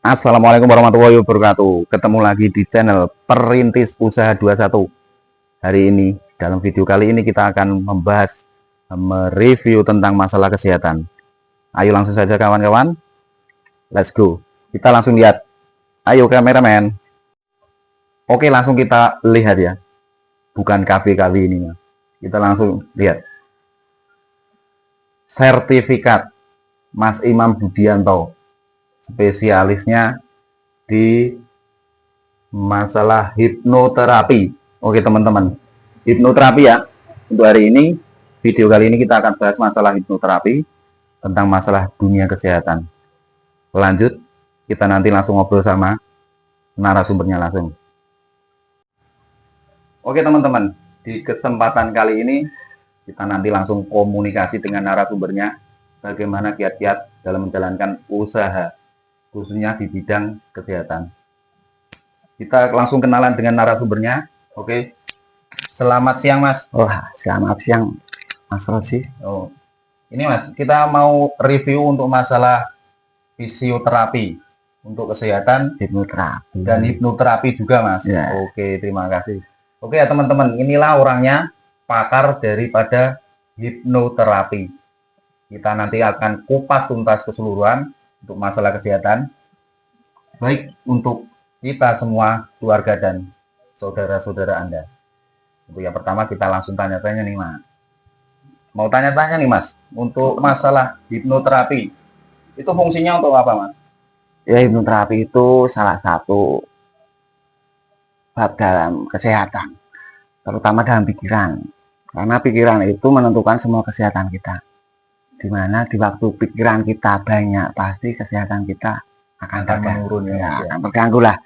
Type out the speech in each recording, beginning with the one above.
Assalamualaikum warahmatullahi wabarakatuh. Ketemu lagi di channel Perintis Usaha 21. Hari ini, dalam video kali ini kita akan membahas, mereview tentang masalah kesehatan. Ayo langsung saja kawan-kawan. Let's go. Kita langsung lihat. Ayo kameramen. Oke, langsung kita lihat ya. Bukan kafe kali ini. Kita langsung lihat. Sertifikat Mas Imam Budianto, spesialisnya di masalah hipnoterapi. Oke teman-teman, hipnoterapi ya. Untuk hari ini, video kali ini kita akan bahas masalah hipnoterapi, tentang masalah dunia kesehatan. Lanjut, kita nanti langsung ngobrol sama narasumbernya langsung. Oke teman-teman, di kesempatan kali ini kita nanti langsung komunikasi dengan narasumbernya, bagaimana kiat-kiat dalam menjalankan usaha, khususnya di bidang kesehatan. Kita langsung kenalan dengan narasumbernya. Oke. Selamat siang, Mas. Wah, selamat siang, Mas Rosi. Oh. Ini, Mas, kita mau review untuk masalah fisioterapi untuk kesehatan, Hipnoterapi dan hipnoterapi juga, Mas. Ya. Oke, terima kasih. Oke ya teman-teman, inilah orangnya, pakar daripada hipnoterapi. Kita nanti akan kupas tuntas keseluruhan untuk masalah kesehatan, baik untuk kita semua, keluarga dan saudara-saudara Anda. Untuk yang pertama kita langsung tanya-tanya nih, Mas. Mau tanya-tanya nih, Mas, untuk masalah hipnoterapi, itu fungsinya untuk apa, Mas? Ya, hipnoterapi itu salah satu bab dalam kesehatan, terutama dalam pikiran. Karena pikiran itu menentukan semua kesehatan kita. Dimana di waktu pikiran kita banyak, pasti kesehatan kita akan menurun ya, akan terganggu lah.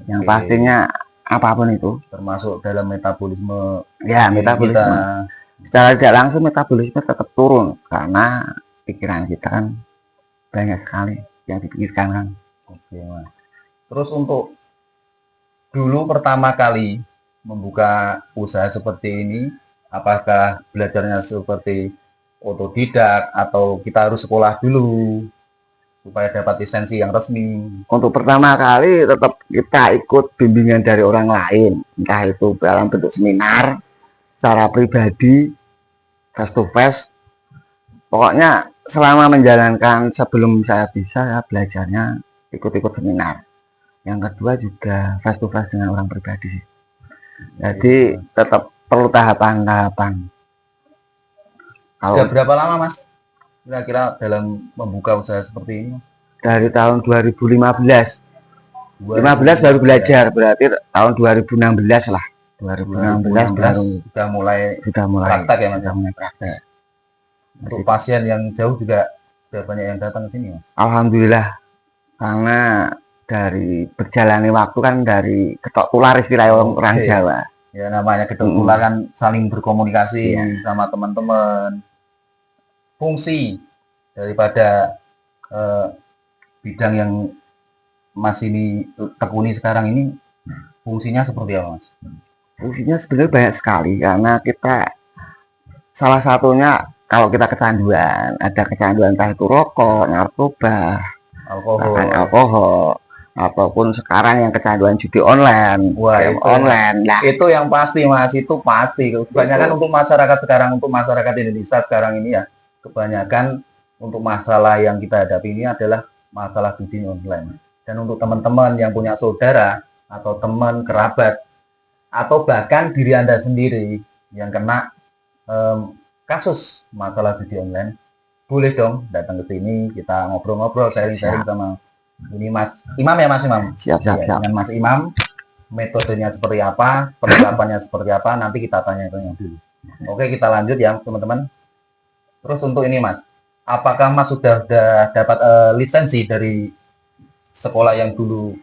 Yang pastinya apapun itu, termasuk dalam metabolisme ya metabolisme kita. Secara tidak langsung metabolisme tetap turun karena pikiran kita kan banyak sekali yang dipikirkan kan. Oke, Mas. Terus untuk dulu pertama kali membuka usaha seperti ini, apakah belajarnya seperti otodidak atau kita harus sekolah dulu supaya dapat lisensi yang resmi? Untuk pertama kali tetap kita ikut bimbingan dari orang lain, entah itu dalam bentuk seminar, secara pribadi, face to face. Pokoknya selama menjalankan, sebelum saya bisa ya belajarnya ikut-ikut seminar. Yang kedua juga face to face dengan orang pribadi. Jadi tetap perlu tahapan-tahapan. Sudah berapa lama, Mas, kira-kira dalam membuka usaha seperti ini? Dari tahun 2015. 2015 baru belajar, berarti tahun 2016 lah. 2016 baru sudah mulai praktek ya, Mas? Sudah mulai praktek. Untuk pasien yang jauh juga sudah banyak yang datang ke sini, Mas? Alhamdulillah, karena dari berjalannya waktu kan dari ketok tular istilah orang Jawa. Ya namanya ketok tular kan saling berkomunikasi sama teman-teman. Fungsi daripada bidang yang Mas ini tekuni sekarang ini, fungsinya seperti apa, Mas? Fungsinya sebenarnya banyak sekali, karena kita salah satunya kalau kita kecanduan, ada kecanduan entah itu rokok, narkoba, alkohol, ataupun sekarang yang kecanduan judi online. Wah, online. Nah, itu yang pasti, Mas, itu pasti. Kebanyakan untuk masyarakat sekarang, untuk masyarakat Indonesia sekarang ini ya, kebanyakan untuk masalah yang kita hadapi ini adalah masalah judi online. Dan untuk teman-teman yang punya saudara atau teman kerabat atau bahkan diri Anda sendiri yang kena kasus masalah judi online, boleh dong datang ke sini, kita ngobrol-ngobrol, sharing-sharing sama ini Mas Imam ya, Mas Imam. Siap. Dengan Mas Imam, metodenya seperti apa, persiapannya seperti apa, nanti kita tanya-tanya dulu. Oke, kita lanjut ya teman-teman. Terus untuk ini, Mas, apakah Mas sudah dapat lisensi dari sekolah yang dulu?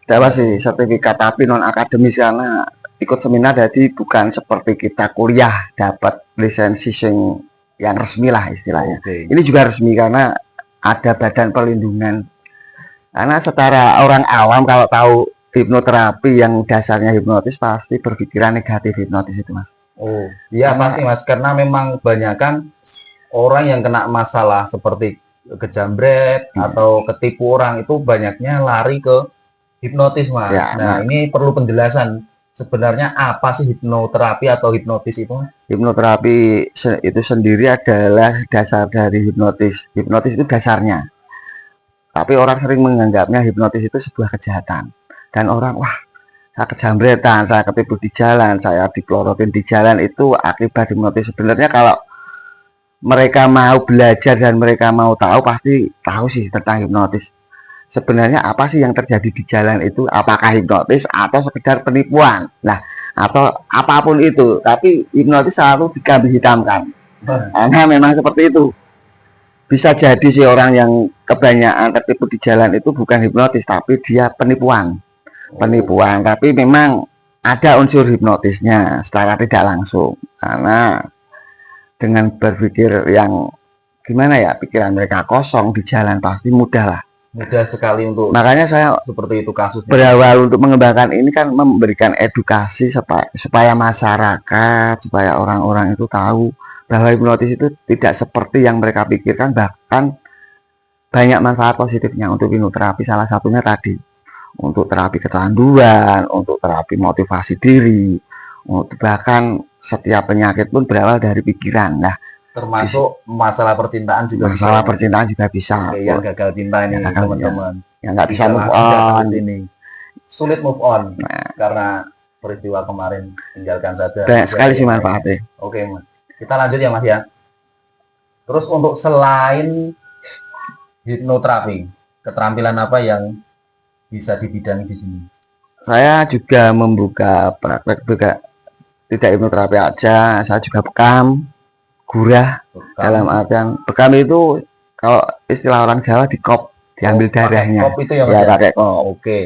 Dapat sih sertifikat, tapi non akademis, karena ikut seminar, jadi bukan seperti kita kuliah dapat lisensi yang resmi lah istilahnya. Ini juga resmi karena ada badan perlindungan. Karena setara orang awam kalau tahu hipnoterapi yang dasarnya hipnotis pasti berpikiran negatif hipnotis itu, Mas. Oh, iya pasti, Mas, karena memang kebanyakan orang yang kena masalah seperti kejambret atau ketipu orang itu banyaknya lari ke hipnotis, Mas. Ya, Nah, ini perlu penjelasan. Sebenarnya apa sih hipnoterapi atau hipnotis itu, Mas? hipnoterapi itu sendiri adalah dasar dari hipnotis. Hipnotis itu dasarnya. Tapi orang sering menganggapnya hipnotis itu sebuah kejahatan. Dan orang, wah, saya kejambretan, saya ketipu di jalan, saya dikelorotin di jalan, itu akibat hipnotis. Sebenarnya kalau mereka mau belajar dan mereka mau tahu, pasti tahu sih tentang hipnotis. Sebenarnya apa sih yang terjadi di jalan itu? Apakah hipnotis atau sekedar penipuan? Nah, atau apapun itu, tapi hipnotis selalu dikambing hitamkan. Karena memang seperti itu. Bisa jadi sih orang yang kebanyakan tertipu di jalan itu bukan hipnotis, tapi dia penipuan. Penipuan, tapi memang ada unsur hipnotisnya secara tidak langsung. Karena dengan berpikir yang gimana ya, pikiran mereka kosong di jalan pasti mudah lah. Mudah sekali untuk Makanya saya seperti itu kasusnya. berawal untuk mengembangkan ini kan memberikan edukasi supaya masyarakat, supaya orang-orang itu tahu bahwa hipnotis itu tidak seperti yang mereka pikirkan, bahkan banyak manfaat positifnya untuk hipnoterapi. Salah satunya tadi untuk terapi kecanduan, untuk terapi motivasi diri, untuk bahkan setiap penyakit pun berawal dari pikiran. Nah, Termasuk masalah percintaan juga masalah bisa. percintaan juga bisa. Oke, yang gagal cinta ini, Yang gagal, teman-teman. Yang nggak bisa move langsung datang on. ke sini. Sulit move on karena peristiwa kemarin, tinggalkan saja. Banyak sekali sih manfaatnya. Oke, Mas. Kita lanjut ya, Mas ya. Terus untuk selain hipnoterapi, keterampilan apa yang bisa dibidangi di sini? Saya juga membuka praktek juga, tidak hipnoterapi aja, saya juga bekam, gurah. Dalam artian bekam itu kalau istilah orang Jawa dikop, diambil darahnya. Kop itu ya, Mas Ya, ya? pakai kop. Oke.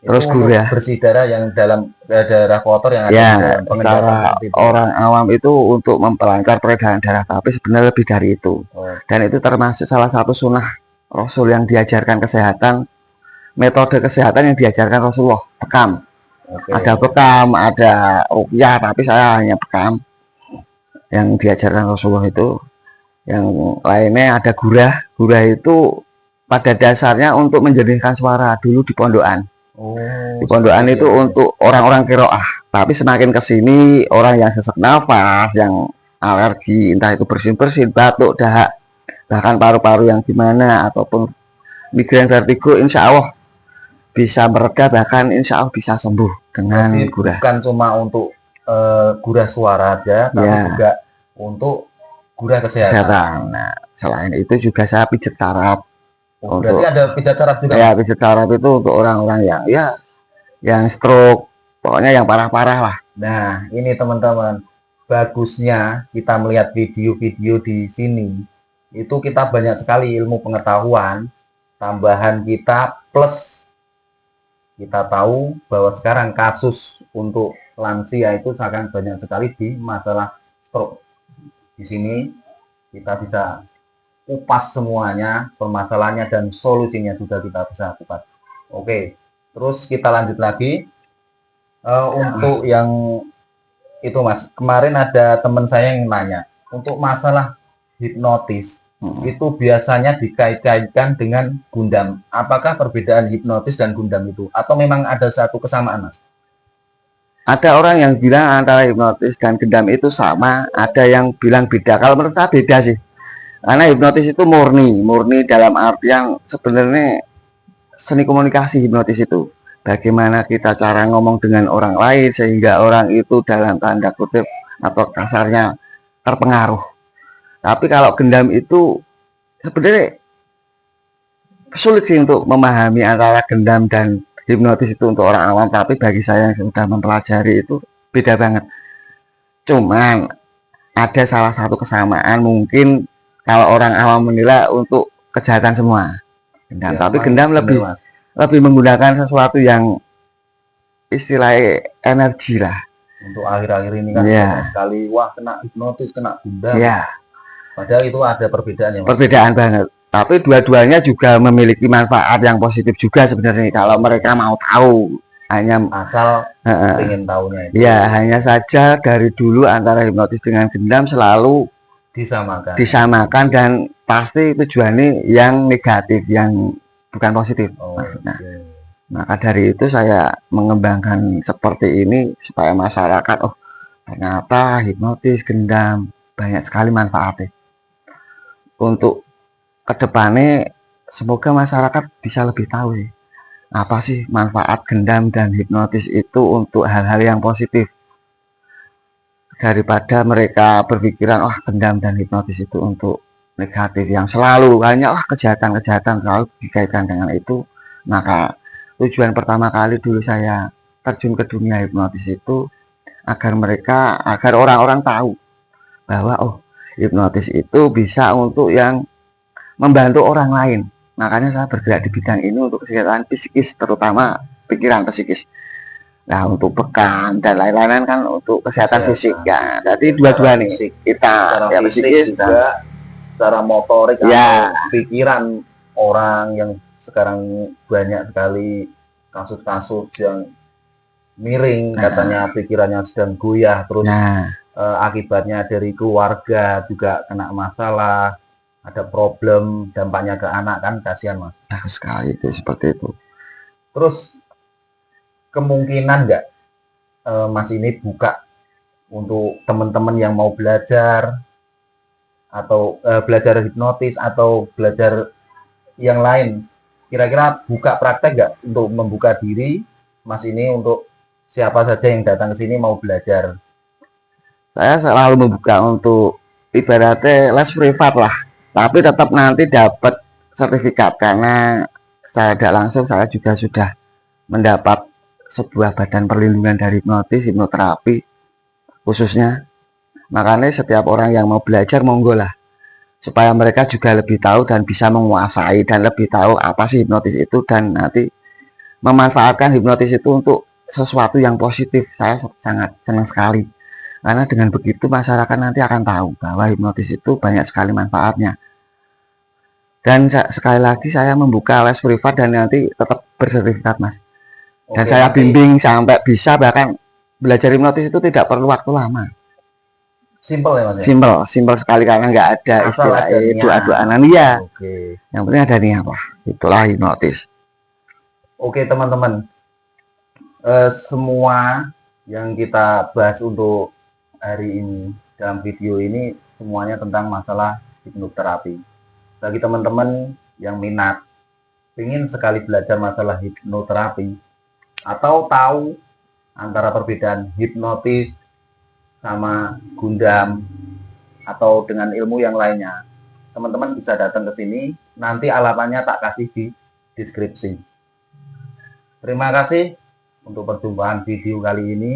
Terus Itu untuk gurah. bersih darah yang dalam darah kotor yang ada di Ya, dalam pengendapan secara seperti itu. orang awam itu untuk memperlancar peredaran darah, tapi sebenarnya lebih dari itu. Oh, Dan itu termasuk salah satu sunnah Rasul yang diajarkan kesehatan, metode kesehatan yang diajarkan Rasulullah, bekam. oke. Ada bekam, ada ruqyah, tapi saya hanya bekam yang diajarkan Rasulullah itu. Yang lainnya ada gurah. Gurah itu pada dasarnya untuk menjernihkan suara dulu di pondokan. Oh, Di pondokan itu untuk orang-orang kiroah. Tapi semakin ke sini orang yang sesak nafas, yang alergi, entah itu bersin-bersin, batuk, dahak, bahkan paru-paru yang gimana, ataupun migrain vertigo, insya Allah bisa mereda, bahkan insya Allah bisa sembuh dengan Jadi gurah. bukan cuma untuk gurah suara aja, tapi Ya. juga untuk gurah kesehatan. Kesehatan. Nah, selain itu juga saya pijat saraf. Oh, berarti ada pijat saraf juga. Ya, pijat saraf itu untuk orang-orang yang stroke, pokoknya yang parah-parah lah. Nah, ini teman-teman, bagusnya kita melihat video-video di sini, itu kita banyak sekali ilmu pengetahuan, tambahan kita, plus kita tahu bahwa sekarang kasus untuk lansia itu sangat banyak sekali di masalah stroke. Di sini kita bisa kupas semuanya, permasalahannya dan solusinya juga kita bisa kupas. Oke, terus kita lanjut lagi. Untuk yang itu, Mas, kemarin ada teman saya yang nanya, untuk masalah hipnotis, itu biasanya dikait-kaitkan dengan gundam. Apakah perbedaan hipnotis dan gundam itu? Atau memang ada satu kesamaan, Mas? Ada orang yang bilang antara hipnotis dan gendam itu sama, ada yang bilang beda. Kalau menurut saya beda sih. Karena hipnotis itu murni dalam artian sebenarnya seni komunikasi hipnotis itu. Bagaimana kita cara ngomong dengan orang lain sehingga orang itu dalam tanda kutip atau kasarnya terpengaruh. Tapi kalau gendam itu sebenarnya sulit sih untuk memahami antara gendam dan hipnotis itu untuk orang awam, tapi bagi saya yang sudah mempelajari itu beda banget. Cuman ada salah satu kesamaan, mungkin kalau orang awam menilai untuk kejahatan semua gendam, Ya, tapi Mas, gendam bener, lebih Mas. menggunakan sesuatu yang istilahnya energi lah. Untuk akhir-akhir ini kan Ya. banyak sekali, wah kena hipnotis, kena gundam. Ya, Padahal itu ada perbedaannya, Mas. perbedaan banget. Tapi dua-duanya juga memiliki manfaat yang positif juga sebenarnya kalau mereka mau tahu. Hanya Asal ingin tahunya itu. ya, hanya saja dari dulu antara hipnotis dengan gendam selalu disamakan dan pasti tujuannya yang negatif, yang bukan positif maksudnya. Maka dari itu saya mengembangkan seperti ini supaya masyarakat, oh ternyata hipnotis gendam banyak sekali manfaatnya. Untuk kedepannya semoga masyarakat bisa lebih tahu sih apa sih manfaat gendam dan hipnotis itu untuk hal-hal yang positif, daripada mereka berpikiran wah gendam dan hipnotis itu untuk negatif yang selalu hanya wah kejahatan-kejahatan selalu dikaitkan dengan itu. Maka tujuan pertama kali dulu saya terjun ke dunia hipnotis itu agar orang-orang tahu bahwa oh hipnotis itu bisa untuk yang membantu orang lain. Makanya saya bergerak di bidang ini untuk kesehatan psikis, terutama pikiran psikis. Nah untuk bekam dan lain-lain kan untuk kesehatan fisik ya. Jadi dua-dua nih kita ya psikis juga, secara motorik ya, atau pikiran orang yang sekarang banyak sekali kasus-kasus yang miring, katanya pikirannya sedang goyah terus. Akibatnya dari keluarga juga kena masalah, ada problem, dampaknya ke anak kan kasihan Mas. Sekali itu seperti itu. Terus kemungkinan nggak Mas ini buka untuk teman-teman yang mau belajar atau belajar hipnotis atau belajar yang lain, kira-kira buka praktek nggak untuk membuka diri Mas ini untuk siapa saja yang datang ke sini mau belajar? Saya selalu membuka untuk ibaratnya les privat lah, tapi tetap nanti dapat sertifikat karena saya tidak langsung saya juga sudah mendapat sebuah badan perlindungan dari hipnotis, hipnoterapi khususnya. Makanya setiap orang yang mau belajar monggo lah, supaya mereka juga lebih tahu dan bisa menguasai dan lebih tahu apa sih hipnotis itu dan nanti memanfaatkan hipnotis itu untuk sesuatu yang positif. Saya sangat senang sekali karena dengan begitu masyarakat nanti akan tahu bahwa hipnotis itu banyak sekali manfaatnya. Dan sekali lagi saya membuka les privat dan nanti tetap bersertifikat Mas. Dan saya bimbing sampai bisa, bahkan belajar hipnotis itu tidak perlu waktu lama. Simple ya Mas? Simple sekali karena nggak ada istilah doa-doaan ya. Yang penting ada niat lah. Itulah hipnotis. Oke teman-teman, semua yang kita bahas untuk hari ini dalam video ini semuanya tentang masalah hipnoterapi. Bagi teman-teman yang minat, ingin sekali belajar masalah hipnoterapi atau tahu antara perbedaan hipnotis sama gundam atau dengan ilmu yang lainnya, teman-teman bisa datang ke sini. Nanti alamatnya tak kasih di deskripsi. Terima kasih untuk perjumpaan video kali ini.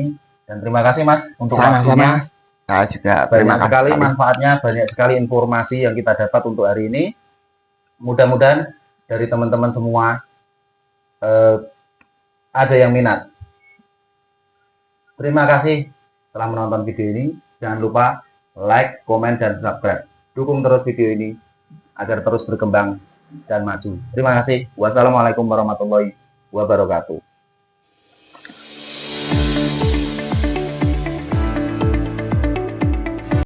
Dan terima kasih Mas untuk waktunya. Saya juga banyak sekali manfaatnya, banyak sekali informasi yang kita dapat untuk hari ini. Mudah-mudahan dari teman-teman semua ada yang minat. Terima kasih telah menonton video ini. Jangan lupa like, komen, dan subscribe. Dukung terus video ini agar terus berkembang dan maju. Terima kasih. Wassalamualaikum warahmatullahi wabarakatuh.